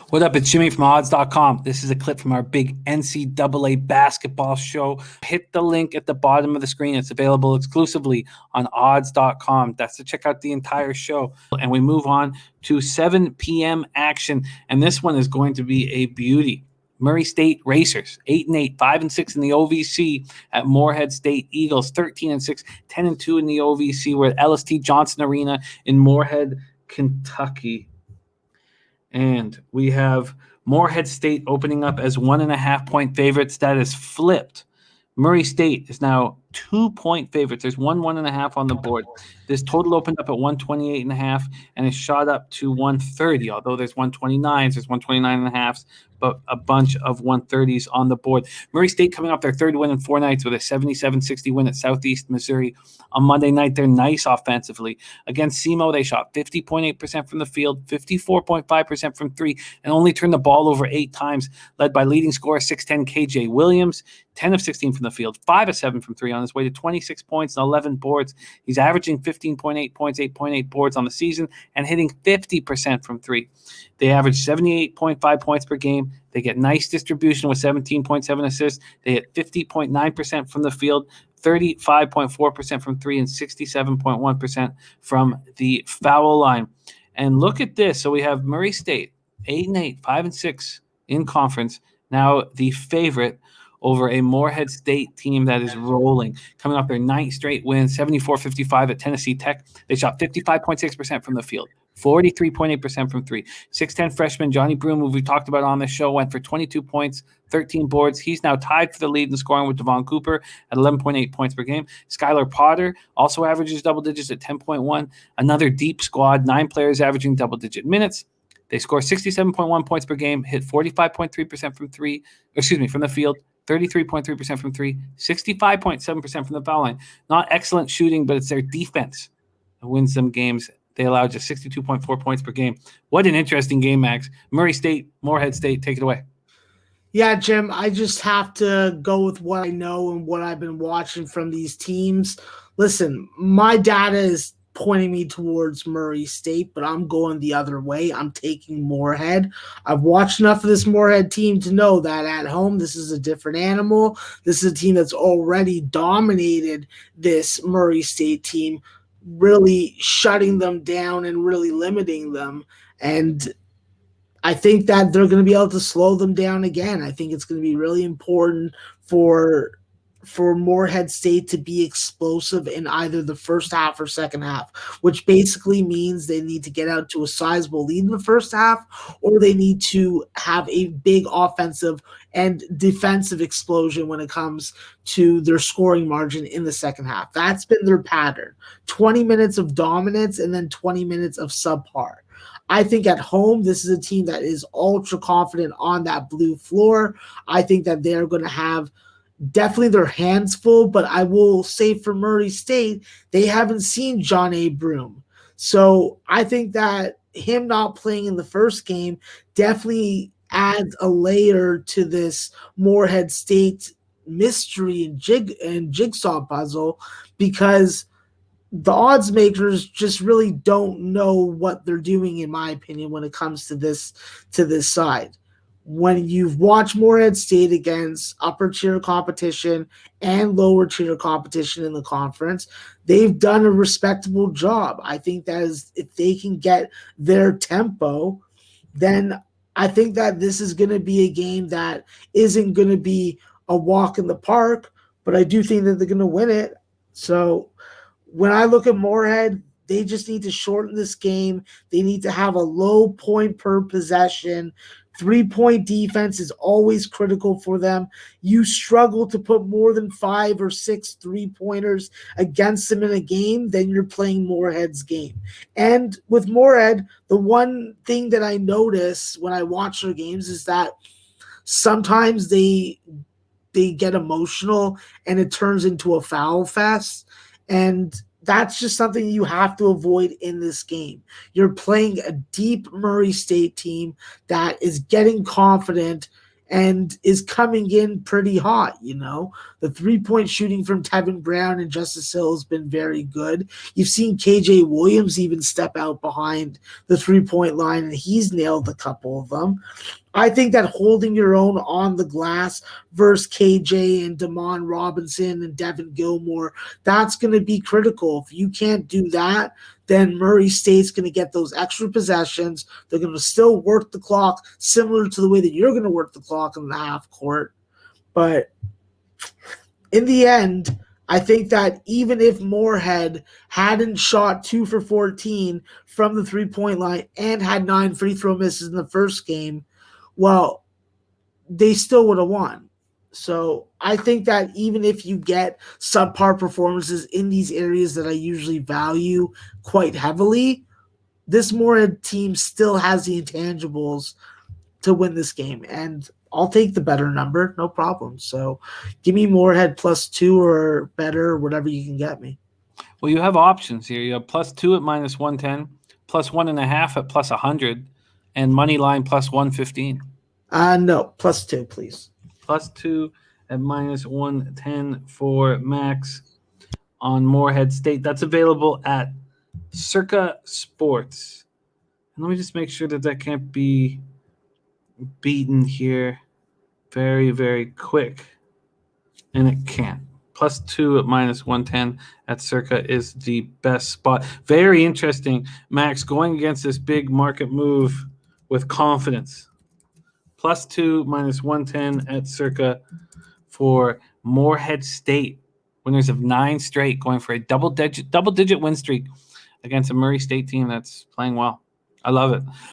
What up? It's Jimmy from odds.com. This is a clip from our big NCAA basketball show. Hit the link at the bottom of the screen. It's available exclusively on odds.com. That's to check out the entire show. And we move on to 7 p.m. action. And this one is going to be a beauty. Murray State Racers, 8-8, 5-6 in the OVC at Morehead State. Eagles, 13-6, 10-2 in the OVC. We're at Ellis Johnson Arena in Morehead, Kentucky. And we have Morehead State opening up as 1.5-point favorites. That is flipped. Murray State is now 2-point favorites. There's 1.5 on the board. This total opened up at 128.5 and it shot up to 130, although there's 129s, there's 129.5s, but a bunch of 130s on the board. Murray State coming off their third win in 4 nights with a 77-60 win at Southeast Missouri. On Monday night, they're nice offensively. Against SEMO, they shot 50.8% from the field, 54.5% from three, and only turned the ball over 8 times, led by leading scorer 6'10" KJ Williams, 10 of 16 from the field, 5 of 7 from three, on his way to 26 points and 11 boards. He's averaging 15.8 points, 8.8 boards on the season, and hitting 50% from three. They average 78.5 points per game. They get nice distribution with 17.7 assists. They hit 50.9% from the field, 35.4% from three, and 67.1% from the foul line. And look at this. So we have Murray State, 8-8, 5-6 in conference, now the favorite over a Morehead State team that is rolling, coming off their 9th straight win, 74-55 at Tennessee Tech. They shot 55.6% from the field, 43.8% from three. 6'10" freshman Johnny Broom, who we talked about on this show, went for 22 points, 13 boards. He's now tied for the lead in scoring with Devon Cooper at 11.8 points per game. Skylar Potter also averages double digits at 10.1. Another deep squad, 9 players averaging double-digit minutes. They score 67.1 points per game, hit 45.3% from the field, 33.3% from three, 65.7% from the foul line. Not excellent shooting, but it's their defense that wins them games. They allow just 62.4 points per game. What an interesting game, Max. Murray State, Morehead State, take it away. Yeah, Jim, I just have to go with what I know and what I've been watching from these teams. Listen, my data is pointing me towards Murray State, but I'm going the other way. I'm taking Morehead. I've watched enough of this Morehead team to know that at home, this is a different animal. This is a team that's already dominated this Murray State team, really shutting them down and really limiting them. And I think that they're going to be able to slow them down again. I think it's going to be really important for Morehead State to be explosive in either the first half or second half, which basically means they need to get out to a sizable lead in the first half, or they need to have a big offensive and defensive explosion when it comes to their scoring margin in the second half. That's been their pattern. 20 minutes of dominance and then 20 minutes of subpar. I think at home, this is a team that is ultra confident on that blue floor. I think that they're going to have definitely their hands full, but I will say for Murray State, they haven't seen John A. Broom. So I think that him not playing in the first game definitely adds a layer to this Morehead State mystery and jigsaw puzzle, because the odds makers just really don't know what they're doing, in my opinion, when it comes to this side. When you've watched Morehead State against upper tier competition and lower tier competition in the conference, they've done a respectable job. I think that is, if they can get their tempo, then I think that this is going to be a game that isn't going to be a walk in the park, but I do think that they're going to win it. So when I look at Morehead, they just need to shorten this game. They need to have a low point per possession. 3-point defense is always critical for them. You struggle to put more than 5 or 6 3-pointers against them in a game, then you're playing Morehead's game. And with Morehead, the one thing that I notice when I watch their games is that sometimes they get emotional and it turns into a foul fest. And that's just something you have to avoid in this game. You're playing a deep Murray State team that is getting confident and is coming in pretty hot. The 3-point shooting from Tevin Brown and Justice Hill has been very good. You've seen KJ Williams even step out behind the 3-point line, and he's nailed a couple of them. I think that holding your own on the glass versus KJ and Damon Robinson and Devin Gilmore, that's going to be critical. If you can't do that, then Murray State's going to get those extra possessions. They're going to still work the clock similar to the way that you're going to work the clock in the half court. But in the end, I think that even if Morehead hadn't shot 2 for 14 from the 3-point line and had 9 free throw misses in the first game, well, they still would have won. So I think that even if you get subpar performances in these areas that I usually value quite heavily, this Morehead team still has the intangibles to win this game. And I'll take the better number, no problem. So give me Morehead +2 or better, or whatever you can get me. Well, you have options here. You have +2 at -110, +1.5 at +100, and money line +115. No, +2, please. +2 at -110 for Max on Morehead State. That's available at Circa Sports. And let me just make sure that can't be beaten here very, very quick. And it can't. +2 at -110 at Circa is the best spot. Very interesting, Max, going against this big market move with confidence. +2 -110 at Circa for Morehead State. Winners of 9 straight, going for a double-digit win streak against a Murray State team that's playing well. I love it.